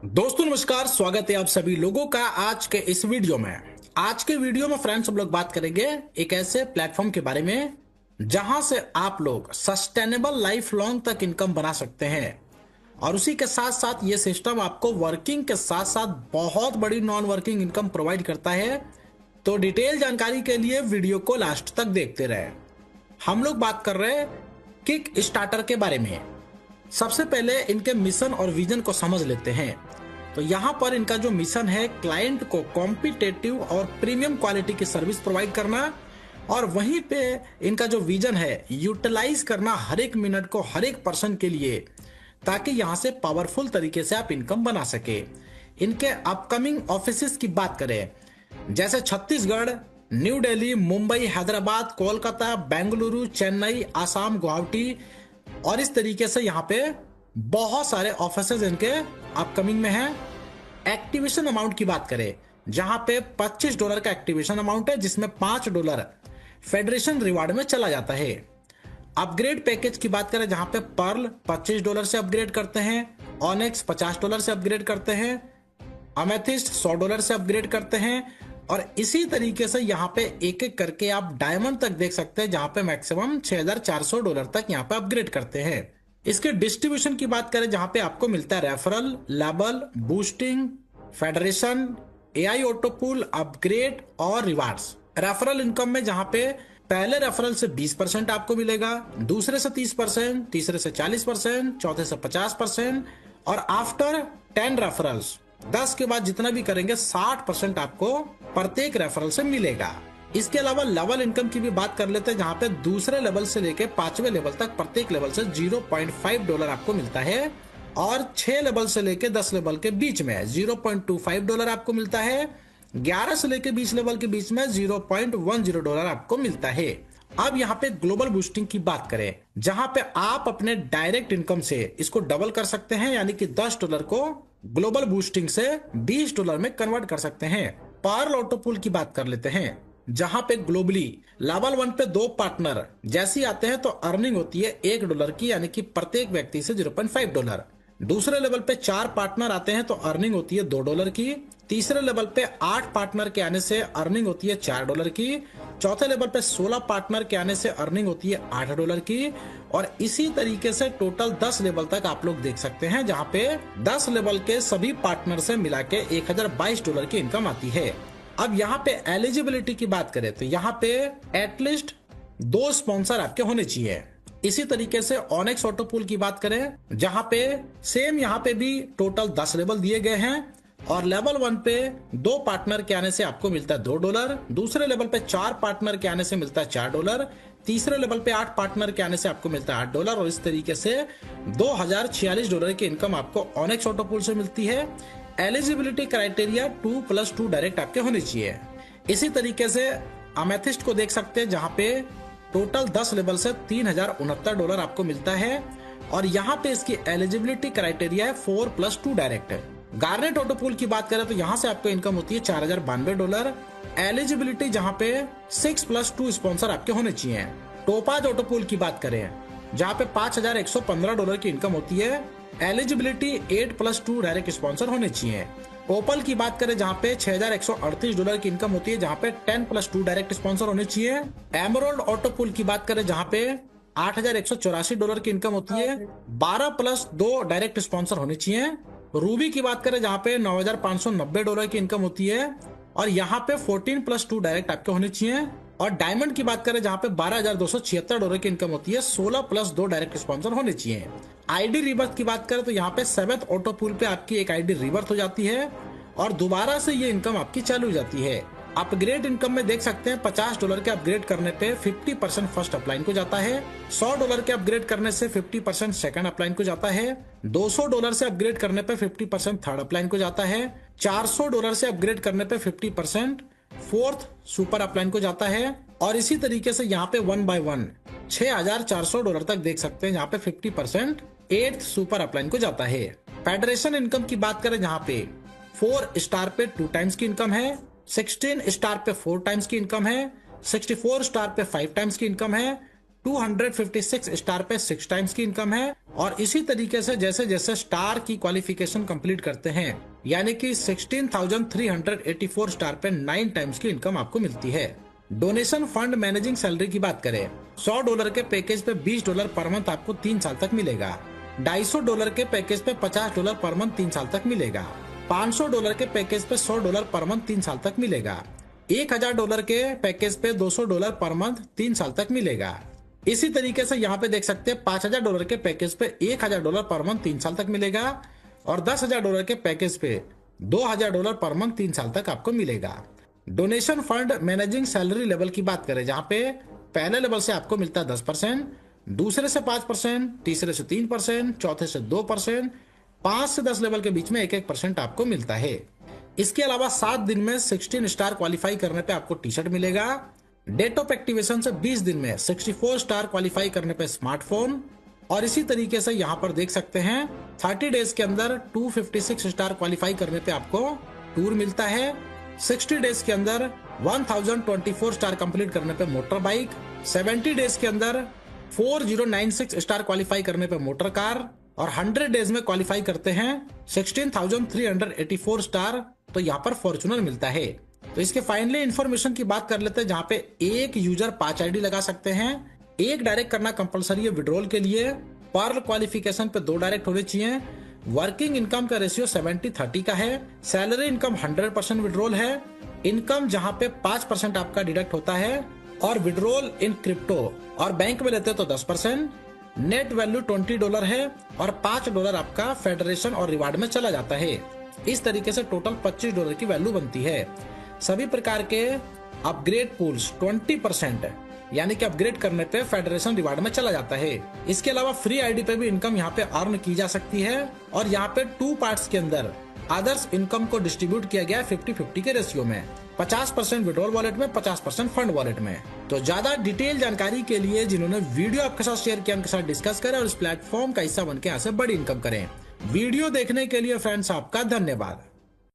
दोस्तों नमस्कार, स्वागत है आप सभी लोगों का आज के इस वीडियो में। आज के वीडियो में फ्रेंड्स हम लोग बात करेंगे एक ऐसे प्लेटफॉर्म के बारे में जहां से आप लोग सस्टेनेबल लाइफ लॉन्ग तक इनकम बना सकते हैं और उसी के साथ साथ ये सिस्टम आपको वर्किंग के साथ साथ बहुत बड़ी नॉन वर्किंग इनकम प्रोवाइड करता है। तो डिटेल जानकारी के लिए वीडियो को लास्ट तक देखते रहे। हम लोग बात कर रहे हैं किक स्टार्टर के बारे में। सबसे पहले इनके मिशन और विजन को समझ लेते हैं। तो यहाँ पर इनका जो मिशन है, क्लाइंट को कॉम्पिटेटिव और प्रीमियम क्वालिटी की सर्विस प्रोवाइड करना, और वहीं पे इनका जो विजन है, यूटिलाइज करना हर एक मिनट को हर एक पर्सन के लिए, ताकि यहाँ से पावरफुल तरीके से आप इनकम बना सके। इनके अपकमिंग ऑफिसेस की बात करें, जैसे छत्तीसगढ़, न्यू दिल्ली, मुंबई, हैदराबाद, कोलकाता, बेंगलुरु, चेन्नई, आसाम, गुवाहाटी, और इस तरीके से यहाँ पे बहुत सारे ऑफिसेज इनके अपकमिंग में हैं। एक्टिवेशन अमाउंट की बात करें, जहां पे $25 का एक्टिवेशन अमाउंट है, जिसमें $5 फेडरेशन रिवार्ड में चला जाता है। अपग्रेड पैकेज की बात करें, जहां पे पर्ल $25 से अपग्रेड करते हैं, ऑनेक्स $50 से अपग्रेड करते हैं, अमेथिस्ट $100 से अपग्रेड करते हैं, और इसी तरीके से यहाँ पे एक एक करके आप डायमंड तक देख सकते हैं, जहां पे मैक्सिमम $6400 तक यहाँ पे अपग्रेड करते हैं। इसके डिस्ट्रीब्यूशन की बात करें, जहां पे आपको मिलता है referral, label, boosting, federation, AI auto pool, upgrade और रिवार्ड्स। रेफरल इनकम में जहां पे पहले रेफरल से 20% आपको मिलेगा, दूसरे से 30%, तीसरे से 40%, चौथे से 50%, और आफ्टर 10 रेफरल्स 10 के बाद जितना भी करेंगे 60% आपको प्रत्येक रेफरल से मिलेगा। इसके अलावा लेवल इनकम की भी बात कर लेते हैं, जहां पे दूसरे लेवल से लेके 5वें लेवल तक प्रत्येक लेवल से $0.5 आपको मिलता है, और 6 लेवल से लेके 10 लेवल के बीच में $0.25 आपको मिलता है, 11 से लेके 20 लेवल के बीच में $0.10 आपको मिलता है। अब यहाँ पे ग्लोबल बूस्टिंग की बात करें, जहां पे आप अपने डायरेक्ट इनकम से इसको डबल कर सकते हैं, यानी कि $10 को ग्लोबल बूस्टिंग से $20 में कन्वर्ट कर सकते हैं। पर्ल ऑटो पूल की बात कर लेते हैं, जहां पे ग्लोबली लेवल 1 पे 2 पार्टनर जैसे आते हैं तो अर्निंग होती है $1 की, यानी कि प्रत्येक व्यक्ति से $0.5। दूसरे लेवल पे 4 पार्टनर आते हैं तो अर्निंग होती है $2 की। तीसरे लेवल पे 8 पार्टनर के आने से अर्निंग होती है $4 की। चौथे लेवल पे 16 पार्टनर के आने से अर्निंग होती है $8 की, और इसी तरीके से टोटल 10 लेवल तक आप लोग देख सकते हैं, जहां पे 10 लेवल के सभी पार्टनर से मिला के $1022 की इनकम आती है। अब यहाँ पे एलिजिबिलिटी की बात करें तो यहाँ पे एटलीस्ट 2 स्पॉन्सर आपके होने चाहिए। इसी तरीके से ऑनेक्स ऑटो पूल की बात करें, जहां पे सेम यहाँ पे भी टोटल 10 लेवल दिए गए हैं, और लेवल 1 पे 2 पार्टनर के आने से आपको मिलता है $2, दूसरे लेवल पे 4 पार्टनर के आने से मिलता है $4, तीसरे लेवल पे 8 पार्टनर के आने से आपको मिलता है $8, और इस तरीके से $2046 की इनकम आपको ऑनेक्स ऑटो पूल से मिलती है। एलिजिबिलिटी क्राइटेरिया 2+2 डायरेक्ट आपके होने चाहिए। इसी तरीके से अमेथिस्ट को देख सकते हैं, जहां पे टोटल 10 लेवल से $3069 आपको मिलता है, और यहाँ पे इसकी एलिजिबिलिटी क्राइटेरिया है 4+2 डायरेक्ट। गार्नेट ऑटो पूल की बात करें तो यहाँ से आपको इनकम होती है $4092। एलिजिबिलिटी जहाँ पे 6+2 स्पॉन्सर आपके होने चाहिए। टोपाज ऑटो पूल की बात करें, जहाँ पे $5115 की इनकम होती है। एलिजिबिलिटी 8+2 डायरेक्ट स्पॉन्सर होने चाहिए। ओपल की बात करें, जहाँ पे $6138 की इनकम होती है, जहाँ पे 10+2 डायरेक्ट स्पॉन्सर होने चाहिए। एमरोल्ड ऑटो पूल की बात करें, जहाँ पे $8184 की इनकम होती है, 12+2 डायरेक्ट स्पॉन्सर होने चाहिए। रूबी की बात करें, जहाँ पे $9590 की इनकम होती है, और यहाँ पे 14+2 डायरेक्ट आपके होने चाहिए। और डायमंड की बात करें, जहाँ पे $12276 की इनकम होती है, 16+2 डायरेक्ट स्पॉन्सर होने चाहिए। आईडी रिबर्थ की बात करें तो यहाँ पे 7th ऑटो पूल पे आपकी एक आईडी रिबर्थ हो जाती है, और दोबारा से ये इनकम आपकी चालू हो जाती है। अपग्रेड इनकम में देख सकते हैं, $50 के अपग्रेड करने पे 50% फर्स्ट अपलाइन को जाता है, $100 के अपग्रेड करने से 50% सेकंड अपलाइन को जाता है, $200 से अपग्रेड करने पे 50% थर्ड अपलाइन को जाता है, $400 से अपग्रेड करने पे 50% फोर्थ सुपर अपलाइन को जाता है, और इसी तरीके से यहाँ पे 1 by 1 $6400 तक देख सकते हैं, जहाँ पे 50% 8th सुपर अपलाइन को जाता है। फेडरेशन इनकम की बात करें, जहाँ पे 4 स्टार पे 2 टाइम्स की इनकम है, 16 स्टार पे 4 टाइम्स की इनकम है, 64 स्टार पे 5 टाइम्स की इनकम है, 256 स्टार पे 6 टाइम्स की इनकम है। और इसी तरीके से जैसे जैसे स्टार की क्वालिफिकेशन कंप्लीट करते हैं, यानी कि 16,384 स्टार पे 9 टाइम्स की इनकम आपको मिलती है। डोनेशन फंड मैनेजिंग सैलरी की बात करें, $100 के पैकेज पे $20 पर मंथ आपको 3 साल तक मिलेगा। $250 के पैकेज पे $50 पर मंथ 3 साल तक मिलेगा। $500 के पैकेज पे $100 पर मंथ 3 साल तक मिलेगा। $1,000 के पैकेज पे $200 पर मंथ 3 साल तक मिलेगा। इसी तरीके से यहाँ पे देख सकते हैं $5,000 के पैकेज पे $1,000 पर मंथ 3 साल तक मिलेगा और $10,000 के पैकेज पे $2,000 पर मंथ 3 साल तक आपको मिलेगा। Donation fund managing salary level की बात करें, जहाँ पे पहले लेवल से आपको मिलता है 10%, दूसरे से 5%, तीसरे से 3%, चौथे से 2%, 5 से 10 लेवल के बीच में 1-1% आपको मिलता है। इसके अलावा 7 दिन में 16 स्टार क्वालिफाई करने पे आपको टी शर्ट मिलेगा। डेट ऑफ एक्टिवेशन से 20 दिन में 64 स्टार क्वालिफाई करने पे स्मार्टफोन। और इसी तरीके से यहाँ पर देख सकते हैं 30 डेज के अंदर 256 स्टार क्वालिफाई करने पे आपको टूर मिलता है। 60 डेज के अंदर 1024 स्टार कंप्लीट करने पे मोटर बाइक, 70 डेज के अंदर 4096 स्टार क्वालिफाई करने पे मोटर कार और 100 डेज में क्वालिफाई करते हैं 16,384 स्टार, तो यहाँ पर फॉर्च्यूनर मिलता है। तो इसके फाइनली इंफॉर्मेशन की बात कर लेते हैं, जहाँ पे एक यूजर 5 आईडी लगा सकते हैं, एक डायरेक्ट करना कंपलसरी है विड्रॉल के लिए, पर्ल क्वालिफिकेशन पे 2 डायरेक्ट होने चाहिए, वर्किंग इनकम का रेशियो 70-30 का है, सैलरी इनकम 100% विड्रॉल है, इनकम जहाँ पे 5% आपका डिडक्ट होता है और विड्रॉल इन क्रिप्टो और बैंक में लेते तो 10%, नेट वैल्यू $20 है और $5 आपका फेडरेशन और रिवार्ड में चला जाता है। इस तरीके से टोटल $25 की वैल्यू बनती है। सभी प्रकार के अपग्रेड पूल्स 20% यानी कि अपग्रेड करने पे फेडरेशन रिवार्ड में चला जाता है। इसके अलावा फ्री आईडी पे भी इनकम यहाँ पे अर्न की जा सकती है और यहाँ पे 2 पार्ट्स के अंदर अदर्स इनकम को डिस्ट्रीब्यूट किया गया 50-50 के रेशियो में, 50% विड्रॉल वॉलेट में, 50% फंड वॉलेट में। तो ज्यादा डिटेल जानकारी के लिए जिन्होंने वीडियो आपके साथ शेयर किया उनके साथ डिस्कस करें और इस प्लेटफॉर्म का हिस्सा बनकर यहाँ से बड़ी इनकम करें। वीडियो देखने के लिए फ्रेंड्स आपका धन्यवाद।